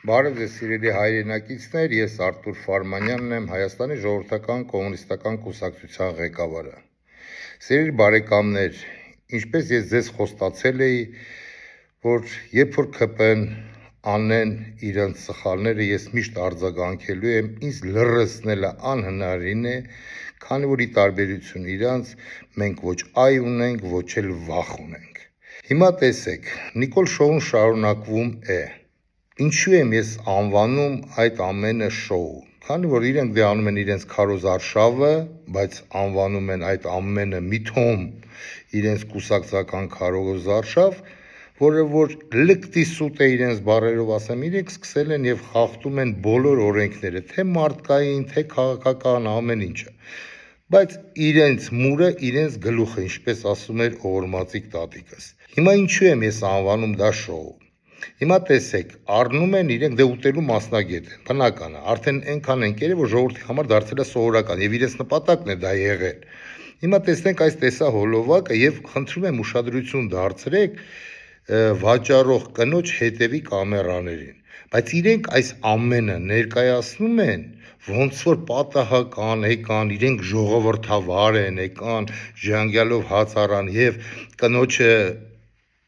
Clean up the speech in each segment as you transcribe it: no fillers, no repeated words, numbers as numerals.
Բարև ձեզ սիրելի հայրենակիցներ, ես Արտուր Ֆարմանյանն եմ, Հայաստանի ժողովրդական կոմունիստական կուսակցության ղեկավարը։ Սիրելի բարեկամներ, ինչպես ես ձեզ խոստացել էի, որ երբ որ ԿՊ-ն անեն իրենց սխալները, ես միշտ արձագանքելու եմ, ինձ լռեցնելը անհնարին է, քանի որ ի տարբերություն իրանց մենք ոչ այ ունենք, ոչ էլ վախ ունենք։ Հիմա տեսեք, Նիկոլ շոուն շարունակվում է։ Ինչու եմ ես անվանում այդ ամենը շոու, քանի որ իրենք դե անում են իրենց քարոզարշավը, բայց անվանում են այդ ամենը միթոմ իրենց կուսակցական քարոզարշավ, որը որ լկտի սուտ է իրենց բառերով ասեմ, իրենք սկսել են եւ խախտում են բոլոր օրենքները, թե մարդկային, թե քաղաքական, ամեն ինչը։ Բայց իրենց մուրը, իրենց գլուխը, ինչպես ասում էր Օղորմածիկ տատիկս։ Հիմա ինչու եմ ես անվանում դա շոու։ Հիմա տեսեք, առնում են իրենք դե ուտելու մասնագետ են, բնական է, արդեն այնքան ընկեր է, որ ժողովրդի համար դարձել է սովորական եւ իրենց նպատակն է դա եղել։ Հիմա տեսնենք այս տեսահոլովակը եւ խնդրում եմ ուշադրություն դարձրեք վաճառող կնոջ հետևի կամերաներին, բայց իրենք այս ամենը ներկայացնում են ոնց որ պատահական եկան, իրենք ժողովրդավար են, եկան ժանգյալով հաց առան եւ կնոջը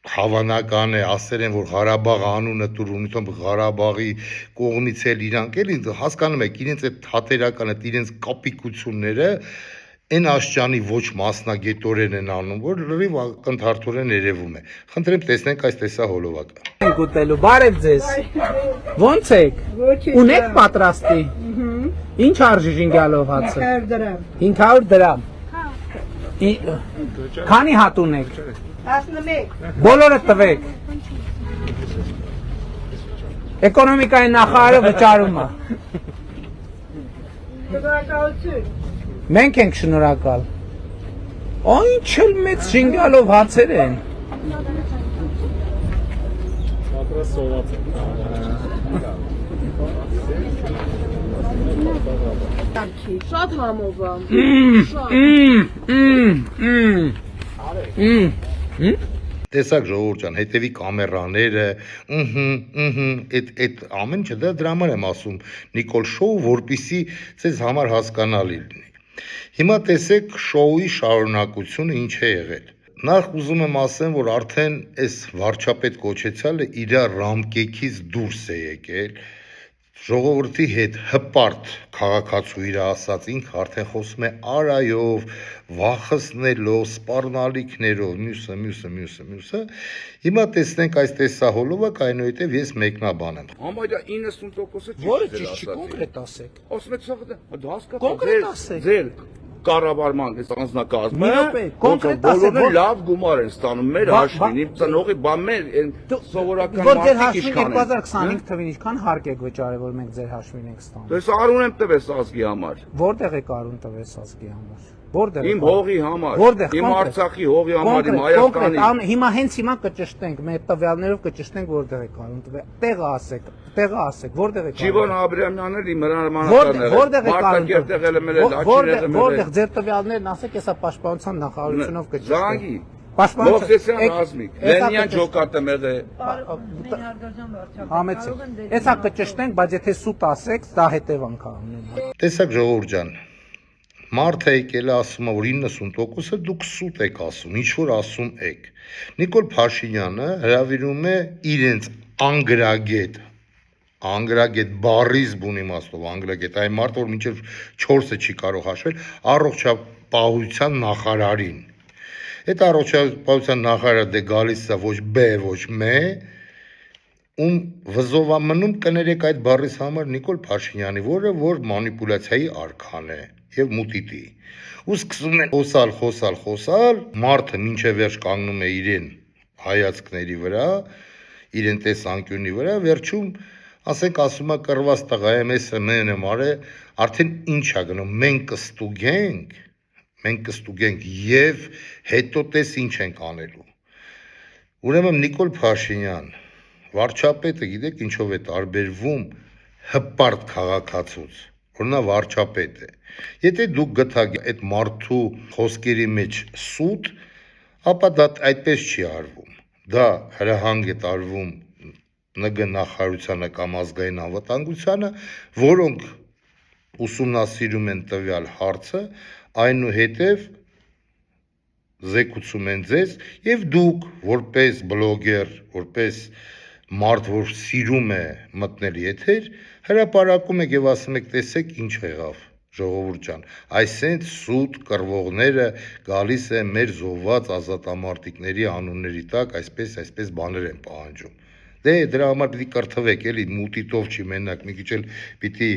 հավանական է ասել են, որ Ղարաբաղ անունը տուրում, Ղարաբաղի կողմից էլ իրանք էլ հասկանում եք, իրենց այդ հատերական, այդ իրենց կապիկությունները այն աշճանի ոչ մասնագետորեն են անում, որ լրիվ ակնթարթորեն երևում է։ Խնդրեմ տեսնենք այս տեսահոլովակը։ Ենք ուտելու, բարև ձեզ։ Ոնց եք։ Ունեք պատրաստի։ Ինչ արժի ժինգալով հացը։ 500 դրամ։ 500 դրամ։ Քանի հատ ունեք։ 11 Բոլորը տվեք։ Էկոնոմիկայի նախարարը վճարում է։ Շնորհակալություն։ Մենք ենք շնորհակալ։ Ինչ էլ մեծ ժինգալով հացեր են։ Պատրաստ սոված է։ Շատ համով է։ Տեսակ ժողովուրդ ջան, հետևի կամերաները, այդ ամեն ինչը դրա համար եմ ասում Նիկոլ շոու, որպեսզի ձեզ համար հասկանալի լինի։ Հիմա տեսեք շոուի շարունակությունը ինչ է եղել։ Նախ ուզում եմ ասեմ, որ արդեն այս վարչապետ կոչեցյալը իր ռամկեքից դուրս է եկել, ժողովրդի հետ հպարտ քաղաքացու իր ասած ինքը արդեն խոսում է արայով, վախեցնելով, սպառնալիքներով, մյուսը։ Հիմա տեսնենք այս տեսահոլովակ, այնուհետև ես մեկնաբան եմ։ Համարյա 90%-ը Որը ճիշտ չի, կոնկրետ ասեք։ Ասում եք սա դա հասկացա։ Կոնկրետ ասեք։ Ձեր կառավարման այս անձնակազմը Մի րոպե, կոնկրետ ասեք, բոլորը լավ գումար են ստանում մեր հաշվին, իմ ծնողի բան մեր այն սովորական Որ ձեր մարդիկ հաշվին ինչքան են։ 2025 թվին ինչքան հարկ եք վճարել, որ մենք ձեր հաշվին ենք ստանում։ Դες արուն եմ տվես ազգի համար։ Որտեղ եք արուն տվես ազգի համար։ Որտեղ Իմ հողի համար, Որտեղ իմ Արցախի հողի համար, իմ Հայաստանի։ Հիմա հենց հիմա կճշտենք, մեր տվյալներով կճշտենք որտեղ եք արուն տվել։ Տեղը ասեք, որտեղ եք։ Ջիվոն Աբրամյանն էլ իմ հրամանատարն է։ Որտեղ եք արուն եղել եմ, լաչին եղել եմ։ Որտեղ ձեր տվյալներն ասեք, հեսա պաշտպանության նախարարությունով կճշտենք։ Զանգի։ Պաշտպանության Մովսեսյան ռազմիկ, Լենյան ջոկատը մեղե։ Համեցեք։ Հեսա կճշտենք, բայց եթե սուտ ասեք, դա հետևանք է ունենա։ Տեսակ ժողովուրդ ջան, մարդը եկել է ասում, որ 90%-ը դուք սուտ եք ասում, ինչ որ ասում եք։ Նիկոլ Փաշինյանը հրավիրում է իրենց անգրագետ բառից բուն իմաստով անգրագետ, այն մարդը, որ մինչև 4-ը չի կարող հաշվել, առողջապահության նախարարին։ Այդ առողջապահության նախարարը դե գալիս է ոչ B, ոչ M, ում վզովամնում կներեք այդ բառից համար Նիկոլ Փաշինյանի, որը որ մանիպուլյացիայի արքան է եւ մուտիտի։ Ու սկսում են խոսալ, մարդը մինչև վերջ կանգնում է իրեն հայացքների վրա, իրեն տեսանկյունի վրա, վերջում ասենք ասում է կռված տղա եմ, ես մեն եմ արել, արդեն ինչ է գնում, մենք կստուգենք եւ հետո տես ինչ ենք անելու։ Ուրեմն Նիկոլ Փաշինյան, վարչապետը գիտեք ինչով է տարբերվում հպարտ քաղաքացուց, որ նա վարչապետ է։ Եթե դուք գտաք այդ մարդու խոսքերի մեջ սուտ, ապա դա այդպես չի արվում։ Դա հրահանգ է տարվում ՆԳ նախարարությանը կամ ազգային անվտանգությանը, որոնք ուսումնասիրում են տվյալ հարցը, այնուհետև զեկուցում են ձեզ եւ դուք որպես բլոգեր, որպես մարդ, որ սիրում է մտնել եթեր, հրապարակում եք եւ ասում եք, տեսեք ինչ եղավ, ժողովուրդ ջան, այսենց սուտ կռվողները գալիս են մեր զոհված ազատամարտիկների անունների տակ, այսպես բաներ են պահանջում։ Դե դրա համար պիտի կրթվեք, էլի մուտիտով չի մենակ, մի քիչ էլ պիտի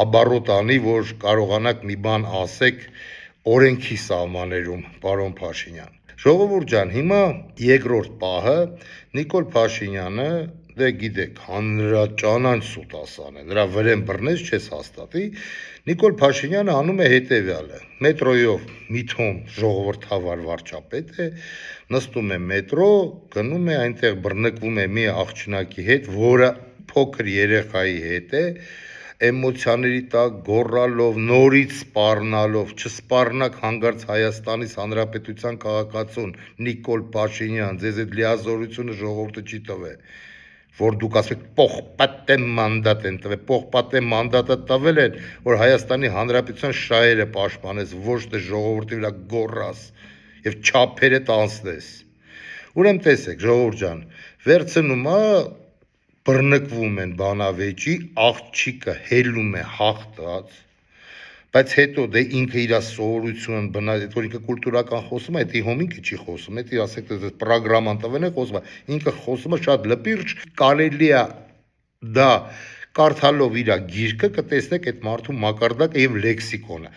աբառոտ անի, որ կարողանաք մի բան ասեք օրենքի սահմաններում, պարոն Փաշինյան։ Ժողովուրդ ջան, հիմա երկրորդ պահը Նիկոլ Փաշինյանը, դե գիտեք, հանրաճանաչ սուտասան է, նրա վրեն բռնես չես հաստատի, Նիկոլ Փաշինյանը անում է հետևյալը. մետրոյով միթոն ժողովրդավար վարչապետ է, նստում է մետրո, գնում է այնտեղ բռնկվում է մի աղջնակի հետ, որը փոքր երեխայի հետ է, էմոցիաների տակ գոռալով, նորից սպառնալով, չսպառնակ հանգարց Հայաստանից Հանրապետության քաղաքացուն Նիկոլ Փաշինյան, ձեզ այդ լիազորությունը ժողովուրդը չի տվել, որ դուք ասեք պողպատե մանդատ են տվել, պողպատե մանդատը տվել են, որ Հայաստանի Հանրապետության շահերը պաշտպանես, ոչ թե ժողովրդի վրա գոռաս եւ չափերը տանցնես։ Ուրեմն տեսեք, ժողովուրդ ջան, վերցնում է բռնկվում են բանավեճի, աղջիկը հելում է հաղթած, բայց հետո դե ինքը իր սովորություն բնած, որ ինքը կուլտուրական խոսում է, դա հոմինքը չի խոսում, դա ասեք դες պրոգրաման տվեն է խոսում, ինքը խոսում է շատ լպիրջ, կարելի է դա կարդալով իր գիրքը կտեսնեք այդ մարդու մակարդակը եւ լեքսիկոնը։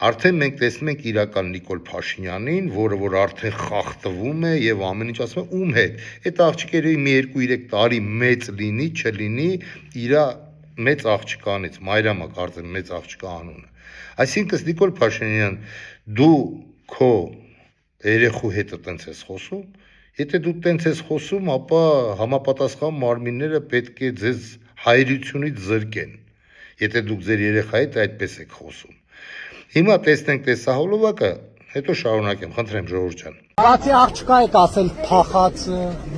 Արդեն մենք տեսնում ենք իրական Նիկոլ Փաշինյանին, որ արդեն խախտվում է եւ ամեն ինչ ասում է ում հետ։ Այդ աղջիկերը մի 2-3 տարի մեծ լինի, չլինի, իր մեծ աղջկանից, Մայրամա կարծեմ մեծ աղջկա անունը։ Այսինքն Նիկոլ Փաշինյան, դու քո երեխու հետ տենց ես խոսում, եթե դու տենց ես խոսում, ապա համապատասխան մարմինները պետք է ձեզ հայրությունից զրկեն։ Եթե դուք ձեր երեխայի հետ այդպես եք խոսում։ Հիմա տեսնենք տեսահոլովակը, հետո շարունակեմ, խնդրեմ ժողովուրդ ջան։ Բացի աղջկա եք ասել փախած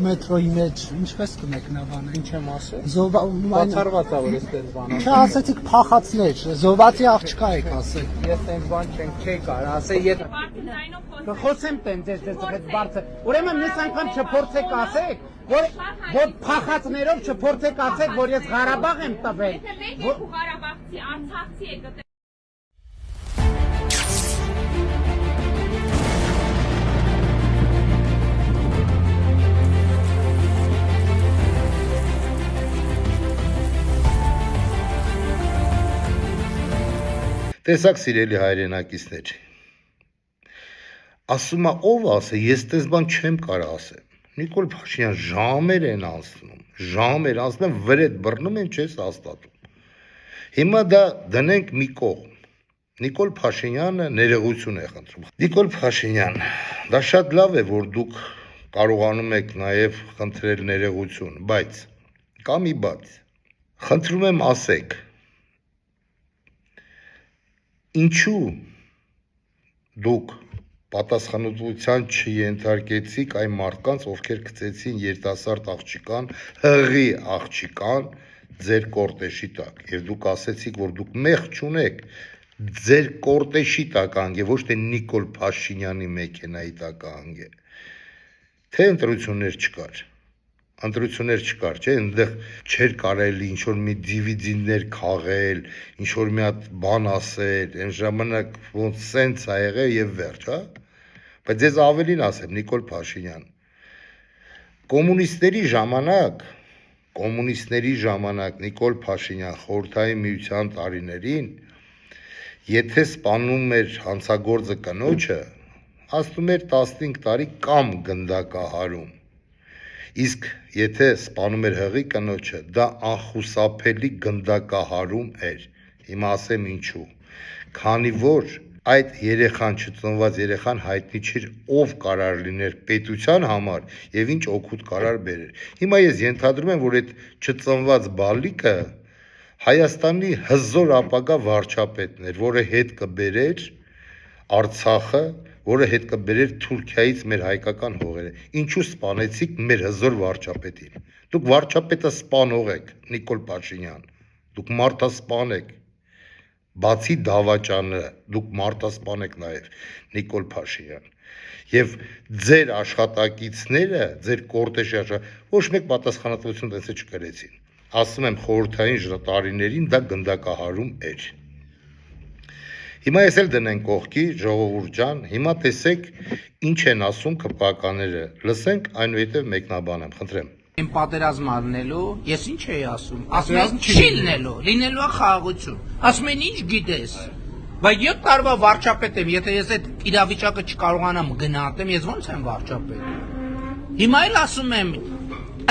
մետրոյի մեջ, ինչպես կմեկնաբանը, ինչ եմ ասել։ Բացառված է որ էստեղ բանը։ Չէ, ասեցիք փախածներ, զոհվածի աղջկա եք ասել։ Ես տենց բան չի կարող ասել, եթե խոսեմ տենց այդ բարձր։ Ուրեմն մյուս անգամ չփորձեք ասեք, որ փախածներով չփորձեք ասեք, որ ես Ղարաբաղ եմ տվել։ Եթե մենք ու Ղարաբաղցի, Արցախցի եք Տեսակ սիրելի հայրենակիցներ, ասում է ով ասե, ես տես բան չեմ կարող ասել, Նիկոլ Փաշինյան ժամեր են անցնում, վրեդ բռնում են չես հաստատում, հիմա դա դնենք մի կողմ, Նիկոլ Փաշինյանը ներողություն է խնդրում, Նիկոլ Փաշինյան, դա շատ լավ է, որ դուք կարողանում եք նաև խնդրել ներողություն, բայց, կա մի բայց, խնդրում եմ ասեք, ինչու դուք պատասխանատվության չենթարկեցիք այն մարդկանց, ովքեր գցեցին երիտասարդ աղջիկան, հղի աղջիկան ձեր կորտեշի տակ, եւ դուք ասեցիք, որ դուք մեղ չունեք, ձեր կորտեշի տակ անգե, ոչ թե Նիկոլ Փաշինյանի մեքենայի տակ անգե, թե ընտրություններ չկար, չէ, այնտեղ չէր կարելի ինչ-որ մի դիվիդենդներ քաղել, ինչ-որ մի հատ բան ասել, այն ժամանակ ոնց սենց ա եղել եւ վերջ, հա, բայց ես ավելին ասեմ, Նիկոլ Փաշինյան, կոմունիստների ժամանակ Նիկոլ Փաշինյան խորհրդային միության տարիներին, եթե սպանում էր հանցագործը կնոջը, ասում էր 15 տարի կամ գնդակահարում, իսկ եթե սպանում էր հղի կնոջը, դա անխուսափելի գնդակահարում էր, հիմա ասեմ ինչու, քանի որ այդ երեխան չծնված երեխան հայտնի չէր ով կարար լիներ պետության համար եւ ինչ օգուտ կարար բերեր։ Հիմա ես ենթադրում եմ, որ այդ չծնված բալիկը Հայաստանի հզոր ապագա վարչապետն էր, որը հետ կբերեր Արցախը, որը հետ կբերեր Թուրքիայից մեր հայկական հողերը։ Ինչու սպանեցիք մեր հզոր վարչապետին։ Դուք վարչապետը սպանող եք, Նիկոլ Փաշինյան։ Դուք մարդասպան եք։ Բացի դավաճանը, դուք մարդասպան եք նաև, Նիկոլ Փաշինյան։ Եվ ձեր աշխատակիցները, ձեր կորտեժի ոչ մեկ պատասխանատվություն տեսը չկրեցին։ Ասում եմ խորհրդային տարիներին դա գնդակահարում էր։ Հիմա ես էլ դնենք կողքի, ժողովուրդ ջան, հիմա տեսեք ինչ են ասում ԿՊԱ-կաները։ Լսենք, այնուհետև մեկնաբան եմ, խնդրեմ։ Իմ պատերազմ առնելու, ես ինչ էի ասում։ Ասում եմ չի լինելու է խաղաղություն։ Ասում են ինչ գիտես։ Բայց 7 տարվա վարչապետ եմ, եթե ես այդ իրավիճակը չկարողանամ գնահատեմ, ես ո՞նց եմ վարչապետ։ Հիմա էլ ասում եմ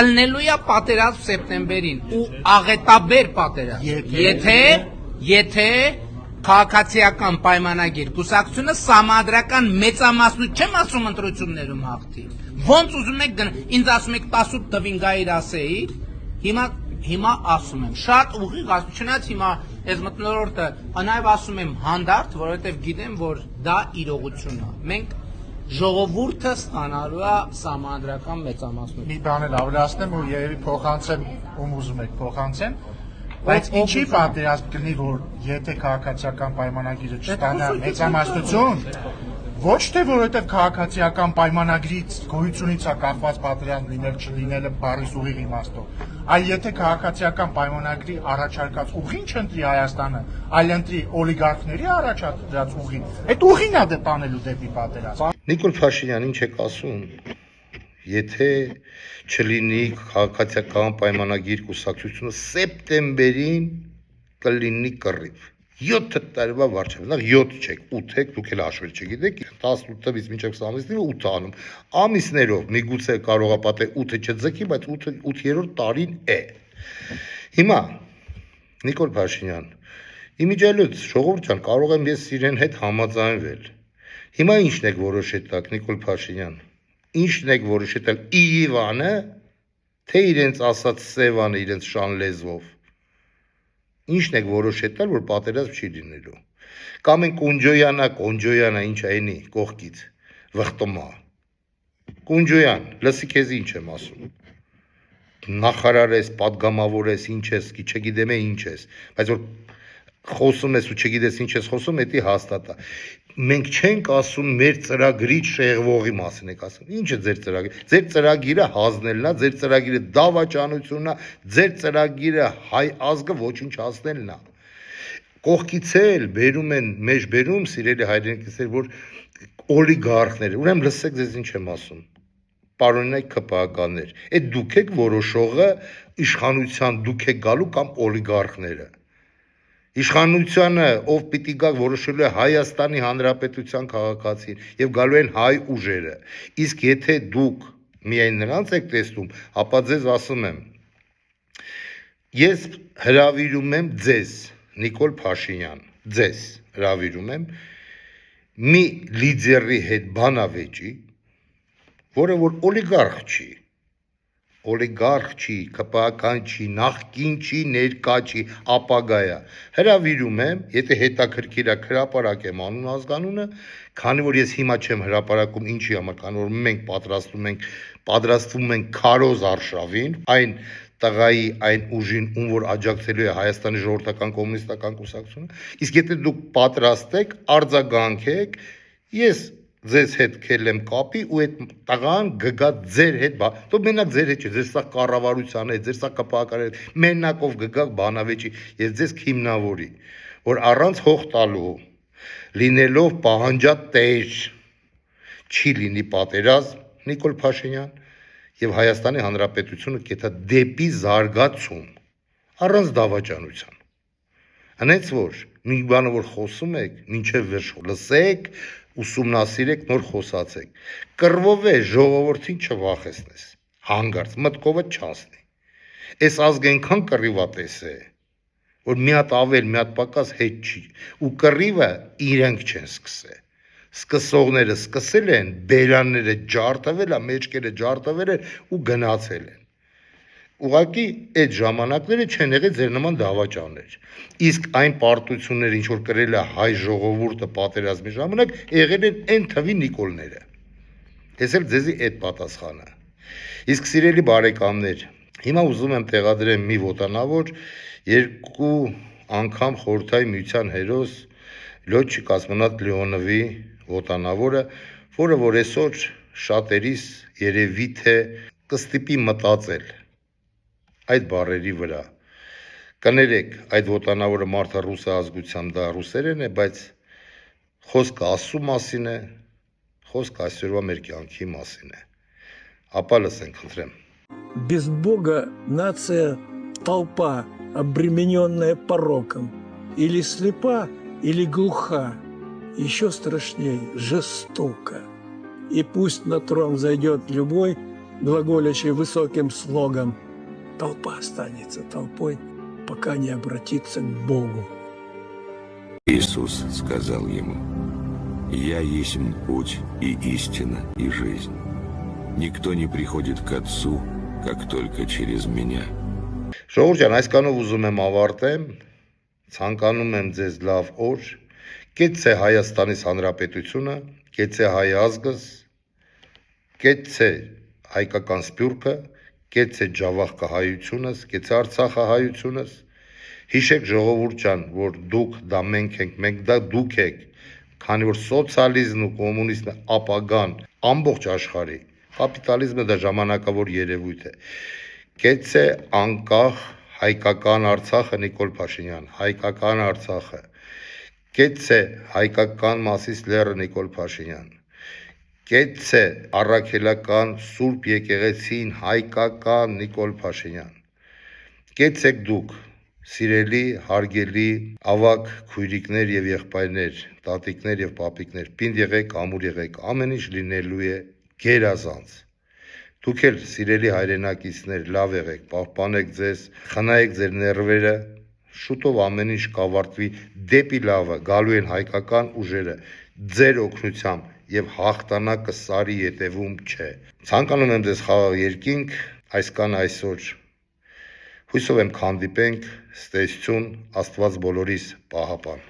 ըլնելու է պատերազմ սեպտեմբերին ու աղետաբեր պատերազմ։ Եթե քաղաքացիական պայմանագիր կուսակցությունը սահմանադրական մեծամասնություն չեմ ասում ընտրություններում հաղթի։ Ոնց ուզում եք ինձ ասում եք 18 տվին գայիր ասեիր, հիմա ասում եմ շատ ուղիղ ասում, չնայած հիմա այս մթնոլորտը նաև ասում եմ հանդարտ, որովհետև գիտեմ, որ դա իրողություն է։ Մենք ժողովուրդը ստանալու է սահմանադրական մեծամասնություն։ Մի բան էլ ավելացնեմ ու երևի փոխանցեմ ում ուզում եք փոխանցեմ, բայց ինչի պատերազմ կլինի, որ եթե քաղաքացիական պայմանագիրը չստանա մեծամասնություն, ոչ թե որովհետև քաղաքացիական պայմանագրից գոյությունից է կախված պատերազմ լինել չլինելը բառիս ուղիղ իմաստով, այլ եթե քաղաքացիական պայմանագրի առաջարկած ուղին չընտրի Հայաստանը, այլ ընտրի օլիգարխների առաջադրած ուղին, այդ ուղին է դե տանելու դեպի պատերազմ։ Նիկոլ Փաշինյան, ինչ եք ասում, եթե չլինի քաղաքացիական պայմանագիր կուսակցությունը սեպտեմբերին կլինի կռիվ։ 7 տարվա վարչապետ, 7 չեք, 8 եք, դուք էլ հաշվել չգիտեք, 18-ից մինչև 20-ից 8 անում։ Ամիսներով միգուցե կարող է պատել 8-ը չձգի, բայց 8-րդ տարին է։ Հիմա Նիկոլ Փաշինյան, իմիջիայլոց ժողովուրդ ջան, կարող եմ ես իրեն հետ համաձայնվել։ Հիմա ինչն եք որոշել տակ, Նիկոլ Փաշինյան։ Ինչն եք որոշել Իվանը, թե իրենց ասած Սևանը իրենց շան լեզվով։ Ինչն եք որոշել, որ պատերազմ չի լինելու։ Կամ են Կոնջոյանա, ինչ այնի կողքից վխտոմա։ Կոնջոյան, լսի քեզ ինչ եմ ասում։ Նախարար ես, պատգամավոր ես, ինչ ես, չգիտեմ ինչ ես, բայց որ խոսում ես ու չգիտես ինչ ես խոսում, դա հաստատ է։ Մենք չենք ասում մեր ծրագրի շեղվողի մասին եք ասում։ Ինչը ձեր ծրագիրը։ Ձեր ծրագիրը հազնելն է, ձեր ծրագիրը դավաճանությունն է, ձեր ծրագիրը հայ ազգը ոչնչացնելն է։ Կողքից էլ բերում են մեջբերում սիրելի հայրենակիցներ, որ օլիգարխներ, ուրեմն լսեք ձեզ ինչ եմ ասում։ Պարոնայք ԿՊԱ-կաններ, այդ դուք եք որոշողը իշխանության դուք եք գալու կամ օլիգարխները։ Իշխանությունը ով պիտի գա որոշելու է Հայաստանի Հանրապետության քաղաքացին եւ գալու են հայ ուժերը։ Իսկ եթե դուք միայն նրանց եք տեսնում, ապա ձեզ ասում եմ, ես հրավիրում եմ ձեզ, Նիկոլ Փաշինյան, ձեզ հրավիրում եմ մի լիդերի հետ բանավեճի, որը որ օլիգարխ չի, ԿՊԱ-կան չի, նախկին չի, ներկա չի, ապագա է։ Հրավիրում եմ, եթե հետաքրքիր է հրապարակեմ անուն ազգանունը, քանի որ ես հիմա չեմ հրապարակում ինչի համար, քանի որ մենք պատրաստվում ենք քարոզ արշավին, այն տղայի, այն ուժին, ում որ աջակցելու է Հայաստանի ժողովրդական կոմունիստական կուսակցությունը, իսկ եթե դուք պատրաստ եք, արձագանքեք, ես ձեզ հետ քելեմ կապի ու այդ տղան գգա ձեր հետ, դու մենակ ձեր հետ չի, ձեր սա կառավարության հետ, ձեր սա ԿՊԱ-ական հետ, մենակով գգա բանավեճի, ես ձեզ քիմնավորի, որ առանց հող տալու, լինելով պահանջատեր, չի լինի պատերազմ, Նիկոլ Փաշինյան, եւ Հայաստանի Հանրապետությունը կետա դեպի զարգացում, առանց դավաճանության։ Հենց որ մի բանը որ խոսում եք, մինչև վերջ լսեք, ուսումնասիրեք, նոր խոսացեք։ Կռվով է ժողովրդին չվախեցնես, հանգարց, մտքովը չասնի։ Այս ազգը այնքան կռիվատես է, որ մի հատ ավել, մի հատ պակաս հետ չի, ու կռիվը իրենք չեն սկսել։ Սկսողները սկսել են, բերանները ջարդվել, մեջքերը ջարդվել են ու գնացել են։ Ուղղակի այդ ժամանակները չեն եղել ձեր նման դավաճաններ։ Իսկ այն պարտությունները, ինչ որ կրել է հայ ժողովուրդը պատերազմի ժամանակ, եղել են այն թվի Նիկոլները։ Ես էլ ձեզի այդ պատասխանը։ Իսկ սիրելի բարեկամներ, հիմա ուզում եմ տեղադրեմ մի ոտանավոր երկու անգամ խորհրդային միության հերոս Լյոչի Կոսմոնավտ Լեոնովի ոտանավորը, որը որ այսօր շատերիս երևի թե կստիպի մտածել այդ բառերի վրա։ Կներեք, այդ ոտանավորը մարդը ռուսը ազգությամբ դա ռուսերեն է, բայց խոսքը Աստծու մասին է, խոսքը այսօրվա մեր կյանքի մասին է։ Ապա լսենք, խնդրեմ։ Без Бога нация – толпа, обремененная пороком. Или слепа, или глуха. Еще страшней – жестоко. И пусть на трон зайдет любой, глаголящий высоким слогом. Толпа останется толпой, пока не обратится к Богу. Иисус сказал ему: «Я есть путь и истина и жизнь. Никто не приходит к Отцу, как только через меня». Ժողովուրդ ջան, այսքանով ուզում եմ ավարտեմ, ցանկանում եմ ձեզ լավ օր, կեցցե Հայաստանից Հանրապետությունը, կեցցե հայ ազգս, կեցցե հայկական սփյուռքը, կեցցե ջավախքը հայությունս, կեցցե Արցախը հայությունս, հիշեք ժողովուրդ ջան, որ դուք դա մենք ենք, մենք դա դուք եք, քանի որ սոցիալիզմն ու կոմունիզմը ապագան ամբողջ աշխարհի, կապիտալիզմը դա ժամանակավոր երևույթ է։ Կեցցե անկախ հայկական Արցախը Նիկոլ Փաշինյան, հայկական Արցախը, կեցցե հայկական Մասիս լեռը Նիկոլ Փաշինյան, կեցցե առաքելական Սուրբ եկեղեցին հայկական Նիկոլ Փաշինյան, կեցցեք դուք սիրելի, հարգելի, ավագ քույրիկներ եւ եղբայրներ, տատիկներ եւ պապիկներ, պինդ եղեք, ամուր եղեք, ամեն ինչ լինելու է գերազանց։ Դուք էլ սիրելի հայրենակիցներ, լավ եղեք, պահպանեք ձեզ, խնայեք ձեր ներվերը, շուտով ամեն ինչ կավարտվի դեպի լավը, գալու են հայկական ուժերը, ձեր օգնությամբ եւ հաղթանակը սարի ետևում չէ։ Ցանկանում եմ ձեզ խաղաղ երկինք, այսքան այսօր։ Հույսով եմ կհանդիպենք, ստեսություն, Աստված բոլորիս պահապան։